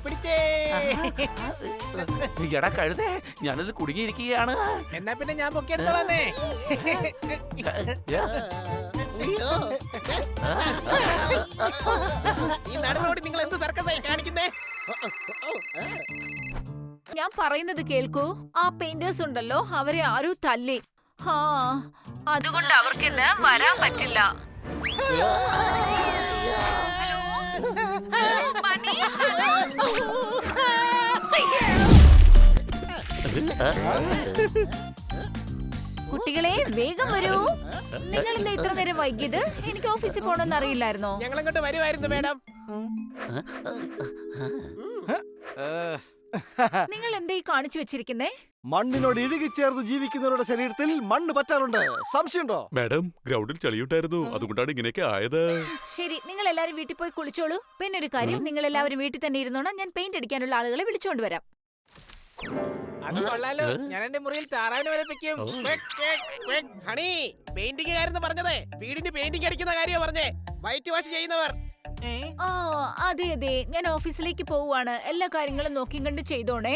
പിടിച്ചേ. എടാ കഴുതേ, ഞാനത് കുടുങ്ങിയിരിക്കുകയാണ്. എന്നാ പിന്നെ ഞാൻ പൊക്കിയെടുത്തോളാന്നേ. ഈ നടുവിനോട് നിങ്ങൾ എന്ത് സർക്കസായി കാണിക്കുന്നേ? ഞാൻ പറയുന്നത് കേൾക്കൂ. ആ പെയിന്റേഴ്സ് ഉണ്ടല്ലോ, അവരെ ആരോ തല്ലി. അതുകൊണ്ട് അവർക്കിന്ന് വരാൻ പറ്റില്ല. കുട്ടികളെ വേഗം വരൂ. നിങ്ങൾ ഇന്ന് ഇത്ര നേരം വൈകിയത്? എനിക്ക് ഓഫീസിൽ പോകണമെന്ന് അറിയില്ലായിരുന്നോ? ഞങ്ങൾ അങ്ങോട്ട് വരുമായിരുന്നു മാഡം. നിങ്ങൾ എന്താ ഈ കാണിച്ചു വെച്ചിരിക്കുന്നേ? മണ്ണിനോട് ഇഴുകിച്ചേർന്ന് ജീവിക്കുന്നവരുടെ ശരീരത്തിൽ മണ്ണ് പറ്റാറുണ്ട്. സംശയമുണ്ടോ? മാഡം, ഗ്രൗണ്ടിൽ ചളിയുണ്ടായിരുന്നു, അതുകൊണ്ടാണ് ഇങ്ങനെയൊക്കെ ആയത്. ശരി, നിങ്ങൾ എല്ലാരും വീട്ടിൽ പോയി കുളിച്ചോളൂ. പിന്നെ ഒരു കാര്യം, നിങ്ങൾ എല്ലാവരും വീട്ടിൽ തന്നെ ഇരുന്നോണം. ഞാൻ പെയിന്റ് അടിക്കാനുള്ള ആളുകളെ വിളിച്ചോണ്ട് വരാം. അത് കൊള്ളാലോ. ഞാൻ എന്റെ മുറിയിൽ താറാവിനെ വരപ്പിക്കും. ഹണി, പെയിന്റിംഗ് കാരെന്ന് പറഞ്ഞത് വീടിന്റെ പെയിന്റിംഗ് അടിക്കുന്ന കാര്യമാണ് പറഞ്ഞേ. വൈറ്റ് വാഷ് ചെയ്യുന്നവർ. അതെ അതെ, ഞാൻ ഓഫീസിലേക്ക് പോവുകയാണ്. എല്ലാ കാര്യങ്ങളും നോക്കി കണ്ട് ചെയ്തോണേ.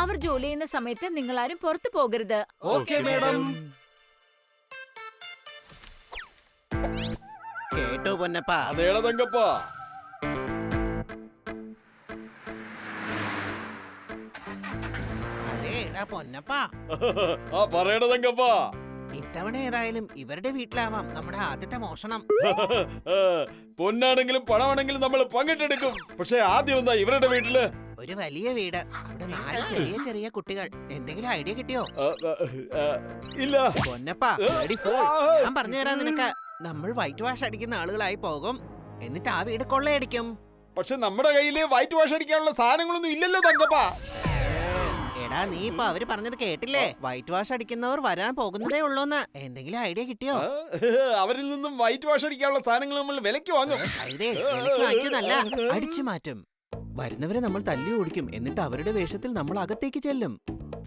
അവർ ജോലി ചെയ്യുന്ന സമയത്ത് നിങ്ങൾ ആരും പുറത്തു പോകരുത്. Okay madam. കേട്ടോ പൊന്നപ്പാ? അതേടാ തങ്കപ്പാ. അതേടാ പൊന്നപ്പാ. ആ പറയടാ തങ്കപ്പാ. ഇത്തവണ ഏതായാലും ഇവരുടെ വീട്ടിലാവാം നമ്മുടെ ആദ്യത്തെ മോഷണം. പൊന്നാണെങ്കിലും പണമാണെങ്കിലും നമ്മൾ പങ്കിട്ടെടുക്കും. പക്ഷെ ആദ്യം എന്താ ഇവരുടെ വീട്ടില്? ഒരു വലിയ വീട്, അവിടെ 4 ചെറിയ ചെറിയ കുട്ടികൾ. എന്തെങ്കിലും ഐഡിയ കിട്ടിയോ? ഇല്ല പൊന്നപ്പാ. ഞാൻ പറഞ്ഞു തരാം നിനക്ക്. നമ്മൾ വൈറ്റ് വാഷ് അടിക്കുന്ന ആളുകളായി പോകും, എന്നിട്ട് ആ വീട് കൊള്ളയടിക്കും. പക്ഷെ നമ്മുടെ കയ്യില് വൈറ്റ് വാഷ് അടിക്കാനുള്ള സാധനങ്ങളൊന്നും ഇല്ലല്ലോ തങ്കപ്പാ. എടാ, നീ ഇപ്പൊ അവര് പറഞ്ഞത് കേട്ടില്ലേ? വൈറ്റ് വാഷ് അടിക്കുന്നവർ വരാൻ പോകുന്നതേ ഉള്ളൂന്ന്. എന്തെങ്കിലും ഐഡിയ കിട്ടിയോ? അവരിൽ നിന്നും വൈറ്റ് വാഷ് അടിക്കാനുള്ള സാധനങ്ങൾ നമ്മൾ വിലക്ക് വാങ്ങും. വിലക്ക് വാങ്ങിക്കുന്നല്ല, അടിച്ചു മാറ്റും. വരുന്നവരെ നമ്മൾ തല്ലി ഓടിക്കും, എന്നിട്ട് അവരുടെ വേഷത്തിൽ നമ്മൾ അകത്തേക്ക് ചെല്ലും.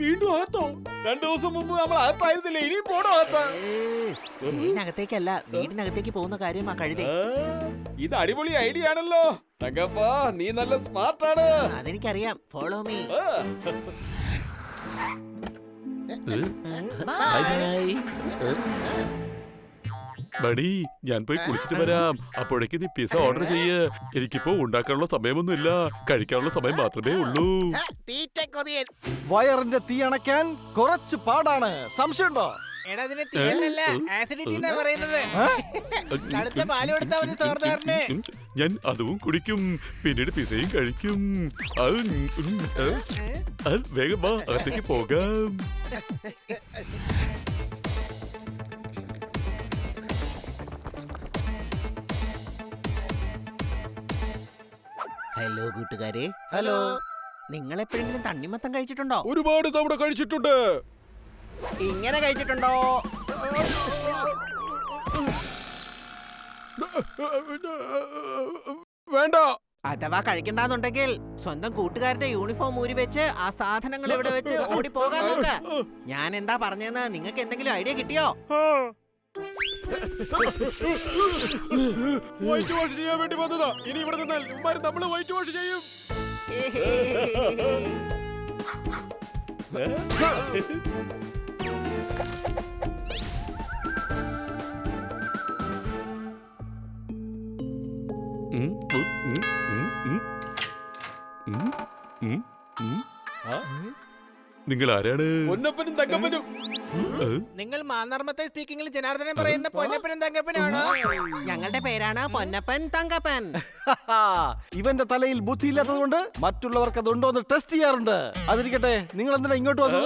വീണ്ടും അകത്തോ? 2 ദിവസം മുമ്പ് നമ്മൾ അകത്തായിരുന്നില്ലേ, ഇനിയും പോണോ അകത്ത്? ജയിലിനകത്തേക്കല്ല, വീടിനകത്തേക്ക് പോകുന്ന കാര്യമാ കഴുതേ. ഇത് അടിപൊളി ഐഡിയ ആണല്ലോ തങ്കപ്പാ. നീ നല്ല സ്മാർട്ടാണ്. അതെനിക്കറിയാം. Follow me. ബഡി, ഞാൻ പോയി കുളിച്ചിട്ട് വരാം. അപ്പോഴേക്ക് നീ പിസ ഓർഡർ ചെയ്യ്. എനിക്കിപ്പോ ഉണ്ടാക്കാനുള്ള സമയമൊന്നുമില്ല, കഴിക്കാനുള്ള സമയം മാത്രമേ ഉള്ളൂ. വയറിന്റെ തീ അണയ്ക്കാൻ കുറച്ച് പാടാണ്. സംശയമുണ്ടോ? എടാ, അതിന് തീയല്ല, ആസിഡിറ്റി എന്നാ പറയുന്നത്. തണുത്ത പാല് കൊടുത്താ മതി തോർന്നാറിന്. ഞാൻ അതും കുടിക്കും, പിന്നീട് പിസയും കഴിക്കും. വേഗം വാ, അകത്തേക്ക് പോകാം. ഹലോ കൂട്ടുകാരെ. ഹലോ. നിങ്ങൾ എപ്പോഴെങ്കിലും തണ്ണിമത്തം കഴിച്ചിട്ടുണ്ടോ? ഒരുപാട് തവണ കഴിച്ചിട്ടുണ്ട്. ഇങ്ങനെ കഴിച്ചിട്ടുണ്ടോ? വേണ്ട. അഥവാ കഴിക്കണ്ടെന്നുണ്ടെങ്കിൽ സ്വന്തം കൂട്ടുകാരുടെ യൂണിഫോം ഊരി വെച്ച് ആ സാധനങ്ങൾ ഇവിടെ വെച്ച് ഓടി പോകാൻ നോക്ക്. ഞാൻ എന്താ പറഞ്ഞതെന്ന് നിങ്ങൾക്ക് എന്തെങ്കിലും ഐഡിയ കിട്ടിയോ? വൈറ്റ് വാഷ് ചെയ്യാൻ വേണ്ടി വന്നതാ. ഇനി ഇവിടെ നിന്നാൽ നമ്മള് വൈറ്റ് വാഷ് ചെയ്യും. നിങ്ങൾ ആരാണ്? പൊന്നപ്പനും തങ്കപ്പനും. നിങ്ങൾ മാന്നർമത്തെ സ്പീക്കിംഗിൽ ജനാർദ്ദനൻ പറയുന്ന പൊന്നപ്പനും തങ്കപ്പനാണോ? ഞങ്ങളുടെ പേരാണ് പൊന്നപ്പൻ തങ്കപ്പൻ. ഇവന്റെ തലയിൽ ബുദ്ധിയില്ലാത്തതുകൊണ്ട് മറ്റുള്ളവർക്ക് അതുണ്ടോ എന്ന് ടെസ്റ്റ് ചെയ്യാറുണ്ട്. അതിരിക്കട്ടെ, നിങ്ങൾ എന്തിനാ ഇങ്ങോട്ട് വന്നു?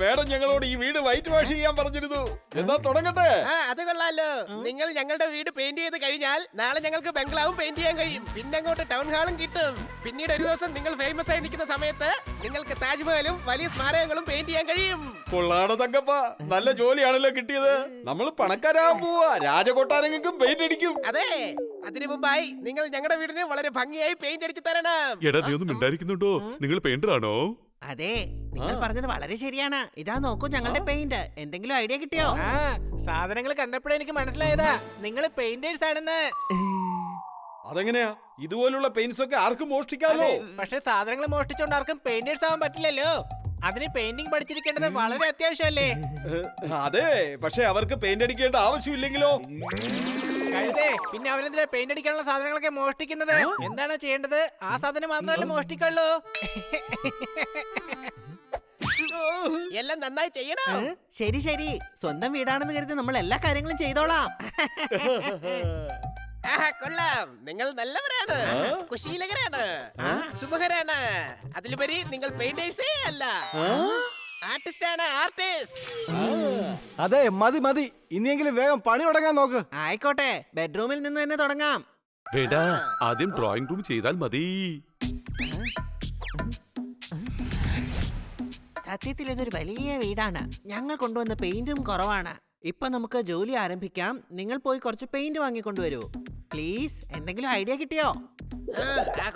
മേഡം ഞങ്ങളോട് ഈ വീട് വൈറ്റ് വാഷ് ചെയ്യാൻ പറഞ്ഞിരുന്നു. എന്നാ തുടങ്ങട്ടെ. അത് കൊള്ളാലോ. നിങ്ങൾ ഞങ്ങളുടെ വീട് പെയിന്റ് ചെയ്ത് കഴിഞ്ഞാൽ നാളെ ഞങ്ങൾക്ക് ബംഗ്ലാവും പെയിന്റ് ചെയ്യാൻ കഴിയും. പിന്നെ അങ്ങോട്ട് ടൗൺ ഹാളും കിട്ടും. പിന്നീട് ഒരു ദിവസം നിങ്ങൾ ഫേമസ് ആയി നിൽക്കുന്ന സമയത്ത് നിങ്ങൾക്ക് താജ്മഹലും വലിയ സ്മാരകങ്ങളും പെയിന്റ് ചെയ്യാൻ കഴിയും. കൊള്ളാണ് തങ്കപ്പ, നല്ല ജോലിയാണല്ലോ കിട്ടിയത്. നമ്മൾ പണക്കാരാകാൻ പോവാ. രാജകൊട്ടാരങ്ങൾക്കും പെയിന്റ് അടിക്കും. അതെ, അതിനു മുമ്പായി നിങ്ങൾ ഞങ്ങളുടെ വീടിന് വളരെ ഭംഗിയായി പെയിന്റ് അടിച്ചു തരണം. എടാ, നീ ഒന്നും മിണ്ടായിരിക്കുന്നുണ്ടോ? നിങ്ങൾ പെയിന്റർ ആണോ? അതെ, നിങ്ങൾ പറഞ്ഞത് വളരെ ശരിയാണ്. ഇതാ നോക്കൂ ഞങ്ങളുടെ പെയിന്റ്. എന്തെങ്കിലും ഐഡിയ കിട്ടിയോ? സാധനങ്ങൾ കണ്ടപ്പോഴേ എനിക്ക് മനസ്സിലായതാ നിങ്ങൾ പെയിന്റേഴ്സ് ആണെന്ന്. അതെങ്ങനെയാ? ഇതുപോലുള്ള പെയിന്റ്സ് ഒക്കെ ആർക്കും മോഷ്ടിക്കാമല്ലോ. പക്ഷെ സാധനങ്ങൾ മോഷ്ടിച്ചോണ്ട് ആർക്കും പെയിന്റേഴ്സ് ആവാൻ പറ്റില്ലല്ലോ. അതിന് പെയിന്റിംഗ് പഠിച്ചിരിക്കേണ്ടത് വളരെ അത്യാവശ്യമല്ലേ? അതെ, പക്ഷെ അവർക്ക് പെയിന്റ് അടിക്കേണ്ട ആവശ്യമില്ലെങ്കിലോ? കഴുതേ, പിന്നെ അവരെന്തിനാ പെയിന്റ് അടിക്കാനുള്ള സാധനങ്ങളൊക്കെ മോഷ്ടിക്കുന്നത്? എന്താണ് ചെയ്യേണ്ടത്? ആ സാധനം മാത്രമല്ലേ മോഷ്ടിക്കുള്ളൂ. എല്ലാം നന്നായി ചെയ്യണം. ശരി ശരി, സ്വന്തം വീടാണെന്ന് കരുതി നമ്മൾ എല്ലാ കാര്യങ്ങളും ചെയ്തോളാം. കൊള്ളാം, നിങ്ങൾ നല്ലവരാണ്, കുശീലകരാണ്, സുമുഖരാണ്. അതിലുപരി നിങ്ങൾ പെയിന്റേഴ്സേ അല്ല, ആർട്ടിസ്റ്റ് ആണ്, ആർട്ടിസ്റ്റ്. അതെ, മതി മതി, ഇനിയെങ്കിലും വേഗം പണി തുടങ്ങാൻ നോക്ക്. ആയിക്കോട്ടെ, ബെഡ്റൂമിൽ നിന്ന് തന്നെ തുടങ്ങാം. വേണ്ട, ആദ്യം ഡ്രോയിങ് റൂം ചെയ്താൽ മതി. സത്യത്തിൽ ഇതൊരു വലിയ വീടാണ്. ഞങ്ങൾ കൊണ്ടുവന്ന പെയിന്റും കുറവാണ്. ഇപ്പൊ നമുക്ക് ജോലി ആരംഭിക്കാം. നിങ്ങൾ പോയി കുറച്ച് പെയിന്റ് വാങ്ങിക്കൊണ്ടുവരൂ പ്ലീസ്. എന്തെങ്കിലും ഐഡിയ കിട്ടിയോ?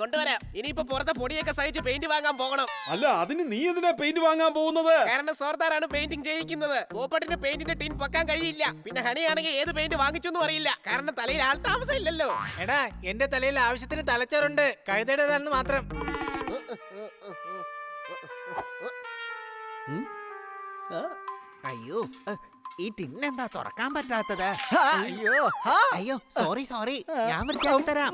കൊണ്ടുവരാം. ഇനിയിപ്പോ പുറത്തെ പൊടിയൊക്കെ സഹിച്ച് പെയിന്റ് വാങ്ങാൻ പോകണം. അല്ല, അതിന് നീ എന്തിനാ പെയിന്റ് വാങ്ങാൻ പോകുന്നത്? കാരണം സോർദാറാണ് പെയിന്റിംഗ് ചെയ്യിക്കുന്നത്. പോപ്പട്ടിന് പെയിന്റിന്റെ ടിൻ പൊക്കാൻ കഴിയില്ല. പിന്നെ ഹണിയാണെങ്കിൽ ഏത് പെയിന്റ് വാങ്ങിച്ചൊന്നും അറിയില്ല, കാരണം തലയിൽ ആൾ താമസം ഇല്ലല്ലോ. എടാ, എന്റെ തലയിൽ ആവശ്യത്തിന് തലച്ചോറുണ്ട്, കഴുതേണ്ടതാണെന്ന് മാത്രം. അയ്യോ, ഈ ടിന്നെന്താ തുറക്കാൻ പറ്റാത്തത്? അയ്യോ, അയ്യോ, സോറി സോറി, ഞാൻ വൃത്തിയാക്കി തരാം.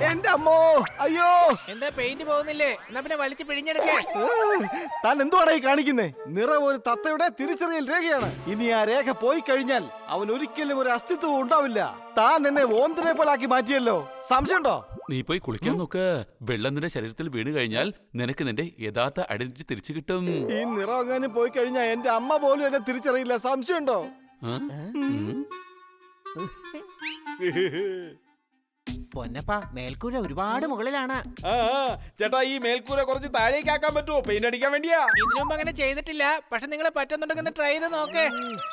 എന്റെ അമ്മോ, അയ്യോ. എന്താ പെയിന്റ് പോകുന്നില്ലേ? എന്നാ പിന്നെ വലിച്ചു പിഴിഞ്ഞെടുക്കേ. താൻ എന്തുവാണ് ഈ കാണിക്കുന്നേ? നിറം ഒരു തത്തയുടെ തിരിച്ചറിയൽ രേഖയാണ്. ഇനി ആ രേഖ പോയി കഴിഞ്ഞാൽ അവൻ ഒരിക്കലും ഒരു അസ്തിത്വം ഉണ്ടാവില്ല. താൻ എന്നെ ഓന്തിനെ പോലാക്കി മാറ്റിയല്ലോ. സംശയമുണ്ടോ? നീ പോയി കുളിക്കാൻ നോക്ക്. വെള്ളം നിന്റെ ശരീരത്തിൽ വീണ് കഴിഞ്ഞാൽ നിനക്ക് നിന്റെ യഥാർത്ഥ ഐഡന്റിറ്റി തിരിച്ചു കിട്ടും. ഈ നിറം എങ്ങാനും പോയി കഴിഞ്ഞാൽ എന്റെ അമ്മ പോലും എന്നെ തിരിച്ചറിയില്ല. സംശയമുണ്ടോ? പൊന്നപ്പ, മേൽക്കൂര ഒരുപാട് മുകളിലാണ്. ചേട്ടാ, ഈ മേൽക്കൂര കുറച്ച് താഴേക്ക് ആക്കാൻ പറ്റുമോ? പെയിന്റ് അടിക്കാൻ വേണ്ടിയാ. ഇതിനുമ്പ് അങ്ങനെ ചെയ്തിട്ടില്ല, പക്ഷെ നിങ്ങൾ പറ്റുന്നുണ്ടെങ്കിൽ ട്രൈ ചെയ്ത് നോക്കേ.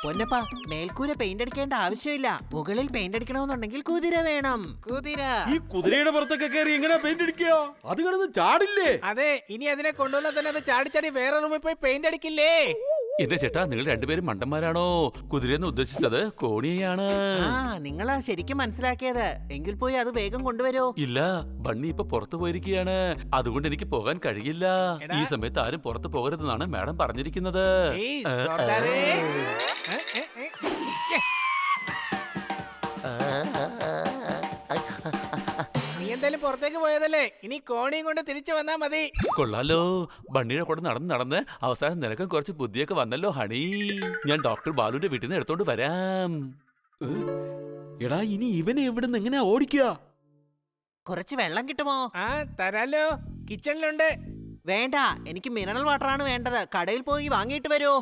പൊന്നപ്പ, മേൽക്കൂര പെയിന്റ് അടിക്കേണ്ട ആവശ്യമില്ല. മുകളിൽ പെയിന്റ് അടിക്കണമെന്നുണ്ടെങ്കിൽ കുതിര വേണം. കുതിര. ഈ കുതിരയുടെ പുറത്തൊക്കെ കയറി എങ്ങനെ പെയിന്റ് അടിക്കുക? അത് കിടന്ന് ചാടില്ലേ? അതെ, ഇനി അതിനെ കൊണ്ടുവന്നാൽ തന്നെ അത് ചാടി ചാടി വേറെ റൂമിൽ പോയി പെയിന്റ് അടിക്കില്ലേ? എന്റെ ചേട്ടാ, നിങ്ങൾ രണ്ടുപേരും മണ്ടന്മാരാണോ? കുതിരയെന്ന് ഉദ്ദേശിച്ചത് കോണിയെയാണ്. നിങ്ങളാ ശരിക്കും മനസ്സിലാക്കിയത്. എങ്കിൽ പോയി അത് വേഗം കൊണ്ടുവരൂ. ഇല്ല, ബണ്ണി ഇപ്പൊ പുറത്തു പോയിരിക്കുകയാണ്. അതുകൊണ്ട് എനിക്ക് പോകാൻ കഴിയില്ല. ഈ സമയത്ത് ആരും പുറത്തു പോകരുതെന്നാണ് മാഡം പറഞ്ഞിരിക്കുന്നത്. ഏയ്, സോർദാറേ. നീ എന്തായാലും പുറത്തേക്ക് പോയതല്ലേ, ഇനി കോണിയും കൊണ്ട് തിരിച്ചു വന്നാ മതി. കൊള്ളാലോ, ബണ്ണിയുടെ കൂടെ നടന്ന് നടന്ന് അവസാനം നിനക്കും കുറച്ച് ബുദ്ധിയൊക്കെ വന്നല്ലോ ഹണി. ഞാൻ ഡോക്ടർ ബാലുവിന്റെ വീട്ടിൽ നിന്ന് എടുത്തോണ്ട് വരാം. എടാ, ഇനി ഇവനെ എവിടുന്ന് എങ്ങനെയാ ഓടിക്കുക? കുറച്ച് വെള്ളം കിട്ടുമോ? തരാലോ, കിച്ചണിലുണ്ട്. വേണ്ട, എനിക്ക് മിനറൽ വാട്ടർ ആണ് വേണ്ടത്. കടയിൽ പോയി വാങ്ങിയിട്ട് വരൂ.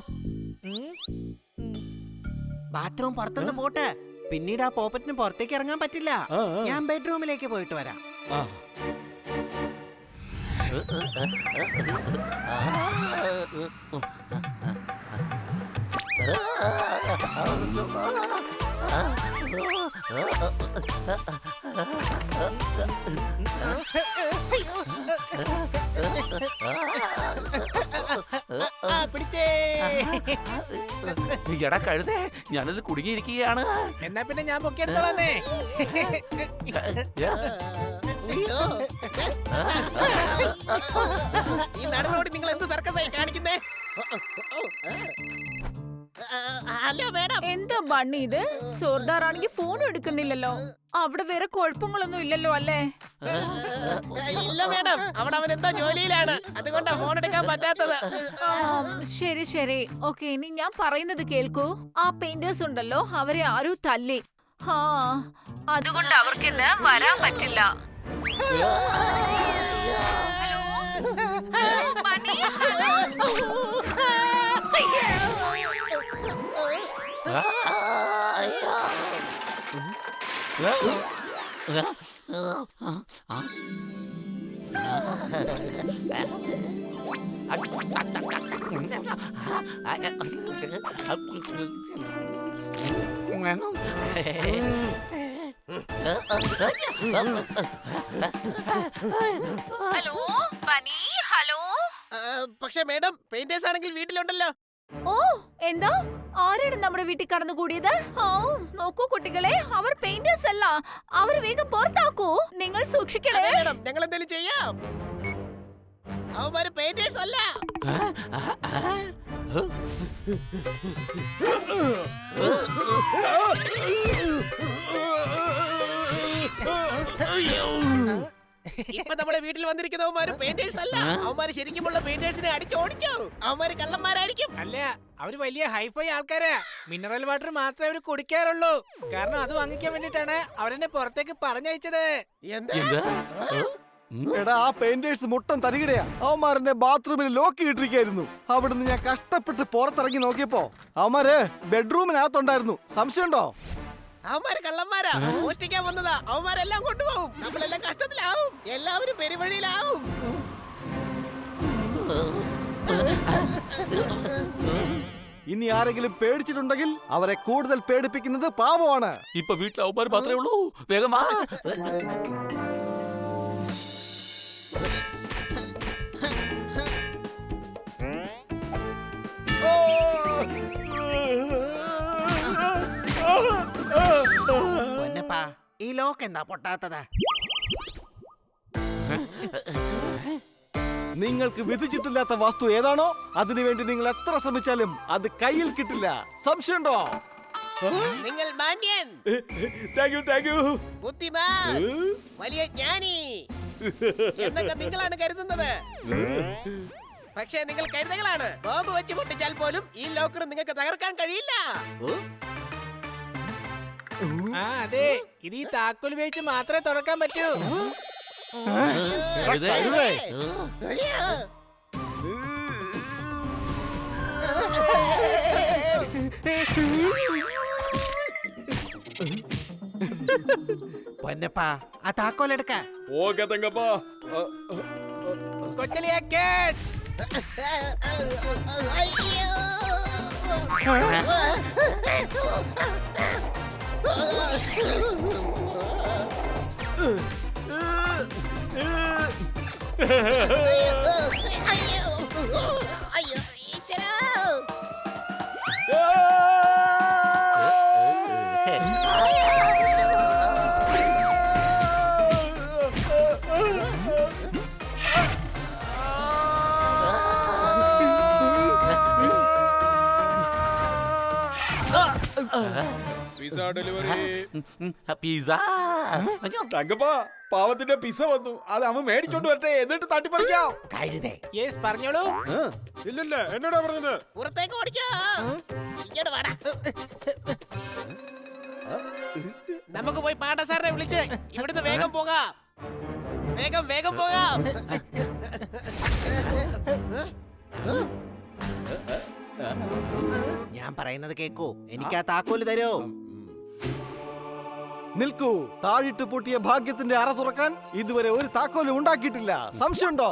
ബാത്റൂം പുറത്തുനിന്ന് പോട്ടെ. പിന്നീട് ആ പോപ്പറ്റിന് പുറത്തേക്ക് ഇറങ്ങാൻ പറ്റില്ല. ഞാൻ ബെഡ്റൂമിലേക്ക് പോയിട്ട് വരാം. പിടിച്ചേ. എടാ കഴുതേ, ഞാനത് കുടുങ്ങിയിരിക്കുകയാണ്. എന്നാ പിന്നെ ഞാൻ പൊക്കിയെടുത്തോളാന്നേ. ഈ നടുറോഡ് നിങ്ങൾ എന്ത് സർക്കസായി കാണിക്കുന്നേ? Hello madam. എന്താ ബണ്ണി ഇത്? സോർദാറാണെങ്കിൽ ഫോൺ എടുക്കുന്നില്ലല്ലോ. അവിടെ വേറെ കുഴപ്പങ്ങളൊന്നും ഇല്ലല്ലോ അല്ലേ? ഇല്ല മേഡം, അവിടെ അവൻ എന്തോ ജോലിയിലാണ്, അതുകൊണ്ടാ ഫോൺ എടുക്കാൻ പറ്റാത്തത്. ശരി ശരി, ഓക്കെ. ഇനി ഞാൻ പറയുന്നത് കേൾക്കൂ. ആ പെയിന്റേഴ്സ് ഉണ്ടല്ലോ, അവരെ ആരോ തല്ലി. അതുകൊണ്ട് അവർക്ക് ഇന്ന് വരാൻ പറ്റില്ല. Bunny, hello bunny, hello. പക്ഷെ മേഡം, പെയിന്റേഴ്സ് ആണെങ്കിൽ വീട്ടിലുണ്ടല്ലോ. ഓ, എന്താ? ആരാണ് നമ്മുടെ വീട്ടിൽ കടന്നുകൂടിയത്? ഓ നോക്കൂ കുട്ടികളെ, അവർ പെയിന്റേഴ്സ് അല്ല. അവർ വേഗം പുറത്താക്കൂ. നിങ്ങൾ സൂക്ഷിക്കണേ. അതെ, madam, ഞങ്ങൾ എന്തെങ്കിലും ചെയ്യാം. അവന്മാര് പെയിന്റേഴ്സ് അല്ല. ഇപ്പൊ നമ്മുടെ വീട്ടിൽ വന്നിരിക്കുന്നവന്മാര് പെയിന്റേഴ്സ് അല്ല. അവന്മാര് ശരിക്കുമുള്ള പെയിന്റേഴ്സിനെ അടിച്ചോടിച്ചു. അവന്മാര് കള്ളന്മാരായിരിക്കും. അല്ല, അവര് വലിയ ഹൈഫൈ ആൾക്കാരാ. മിനറൽ വാട്ടർ മാത്രമേ അവര് കുടിക്കാറുള്ളൂ. കാരണം അത് വാങ്ങിക്കാൻ വേണ്ടിട്ടാണ് അവരെന്നെ പുറത്തേക്ക് പറഞ്ഞയച്ചത്. എന്താ? എടാ ആ പെയിന്റേഴ്സ് മുട്ടൻ തരികിടയാ. അവന്മാരെന്നെ ബാത്റൂമിൽ ലോക്ക് ഇട്ടിരിക്കായിരുന്നു. അവിടുന്ന് ഞാൻ കഷ്ടപ്പെട്ട് പുറത്തിറങ്ങി നോക്കിയപ്പോ അവന്മാര് ബെഡ്റൂമിനകത്തുണ്ടായിരുന്നു. സംശയമുണ്ടോ? അവന്മാര് കള്ളന്മാരാ. മോഷ്ടിക്കാൻ വന്നതാ. അവന്മാരെല്ലാം കൊണ്ടുപോകും. നമ്മളെല്ലാം കഷ്ടത്തിലാവും. എല്ലാവരും പെരുവഴിയിലാവും. ഇനി ആരെങ്കിലും പേടിച്ചിട്ടുണ്ടെങ്കിൽ അവരെ കൂടുതൽ പേടിപ്പിക്കുന്നത് പാപമാണ്. ഇപ്പൊ വീട്ടിൽ അവന്മാർ മാത്രമേ ഉള്ളൂ. വേഗം വാ. പൊന്നപ്പാ, ഈ ലോക്ക് എന്താ പൊട്ടാത്തത്? നിങ്ങൾക്ക് വിധിച്ചിട്ടില്ലാത്ത വസ്തു ഏതാണോ അതിനുവേണ്ടി നിങ്ങൾ എത്ര ശ്രമിച്ചാലും അത് കയ്യിൽ കിട്ടില്ല. സംശയമുണ്ടോ? നിങ്ങൾ മാന്യൻ, താങ്ക് യു. ബുദ്ധിമാൻ, വലിയ ജ്ഞാനി എന്നൊക്കെ നിങ്ങളാണ് കരുതുന്നത്. പക്ഷേ നിങ്ങൾ കരുതകളാണ്. ബോംബ് വെച്ച് പൊട്ടിച്ചാൽ പോലും ഈ ലോക്കർ നിങ്ങൾക്ക് തകർക്കാൻ കഴിയില്ല. ആ അതെ, ഇത് ഈ താക്കോൽ ഉപയോഗിച്ച് മാത്രമേ തുറക്കാൻ പറ്റൂ. കഴുതേ. അയ്യോ. പൊന്നപ്പാ, ആ താക്കോലെടുക്ക. ഓക്കെ തങ്കപ്പാ. കൊച്ചലിയ കേസ്. അയ്യോ. അയ്യോ ഈശ്വരാ. Pizza delivery. പിസ. തങ്കപ്പാ, പാവത്തിന്റെ പിസ വന്നു. അത് അവൻ മേടിച്ചോണ്ട് വരട്ടെ, എന്നിട്ട് തട്ടിപ്പറിക്കാം. കഴുതേ. യെസ് പറഞ്ഞോളൂ. ഇല്ലല്ല, എന്നോടാ പറഞ്ഞത്. പുറത്തേക്ക് ഓടിക്കോ. ഇങ്ങോട്ട് വാടാ. നമുക്ക് പോയി പാണ്ട സാറിനെ വിളിച്ച് ഇവിടുന്ന് വേഗം പോകാം. വേഗം പോകാം. ഞാൻ പറയുന്നത് കേക്കൂ. എനിക്ക് ആ താക്കോല് തരൂ. നിൽക്കൂ. താഴിട്ട് പൊട്ടിയ ഭാഗ്യത്തിന്റെ അറ തുറക്കാൻ ഇതുവരെ ഒരു താക്കോലും ഉണ്ടാക്കിയിട്ടില്ല. സംശയമുണ്ടോ?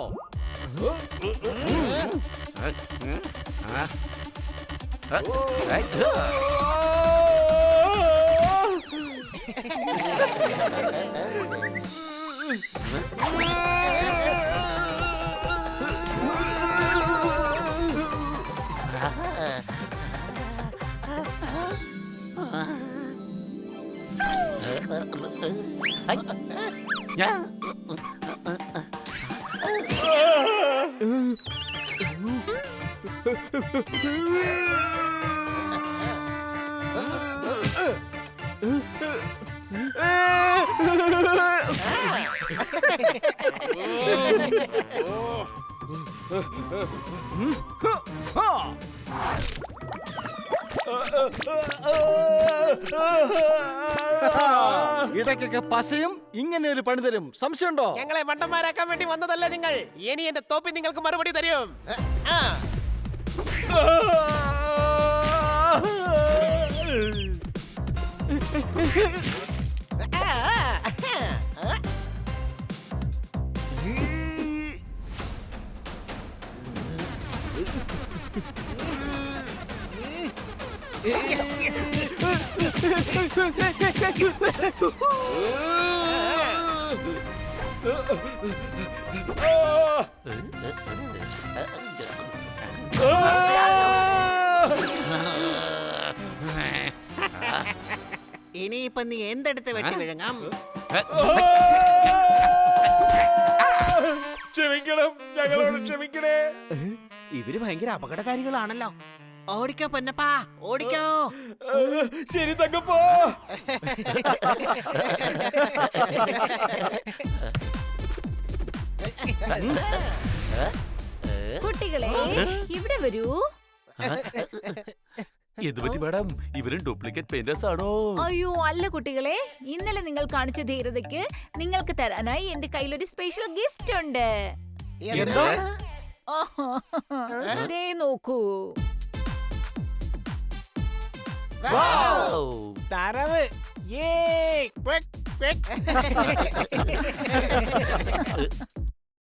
ഇടയ്ക്കൊക്കെ പശയും ഇങ്ങനെ ഒരു പണി തരും. സംശയമുണ്ടോ? ഞങ്ങളെ മണ്ടന്മാരാക്കാൻ വേണ്ടി വന്നതല്ല നിങ്ങൾ. ഇനി എന്റെ തോപ്പി നിങ്ങൾക്ക് മറുപടി തരും. ആ. ഇനിയിപ്പൊ നീ എന്തെടുത്ത് വെട്ടി വിഴുങ്ങാം? ക്ഷമിക്കണം, ഞങ്ങളോട് ക്ഷമിക്കണേ. ഇവര് ഭയങ്കര അപകടകാരികളാണല്ലോ. ഓടിക്കോ പൊന്നപ്പാ, ഓടിക്കോ. ശരി തങ്കപ്പോ. കുട്ടികളെ ഇവിടെ വരൂ. എന്ത് പറ്റി മാഡം? ഇവരും ഡ്യൂപ്ലിക്കേറ്റ് പെയിന്റേഴ്സ് ആണോ? അയ്യോ അല്ല കുട്ടികളെ, ഇന്നലെ നിങ്ങൾ കാണിച്ച ധീരതയ്ക്ക് നിങ്ങൾക്ക് തരാനായി എന്റെ കയ്യിലൊരു സ്പെഷ്യൽ ഗിഫ്റ്റ് ഉണ്ട്. എന്താ? ആഹാ. ദേ നോക്കൂ. താറാവ്. യേ, ക്വക്ക്, ക്വക്ക്.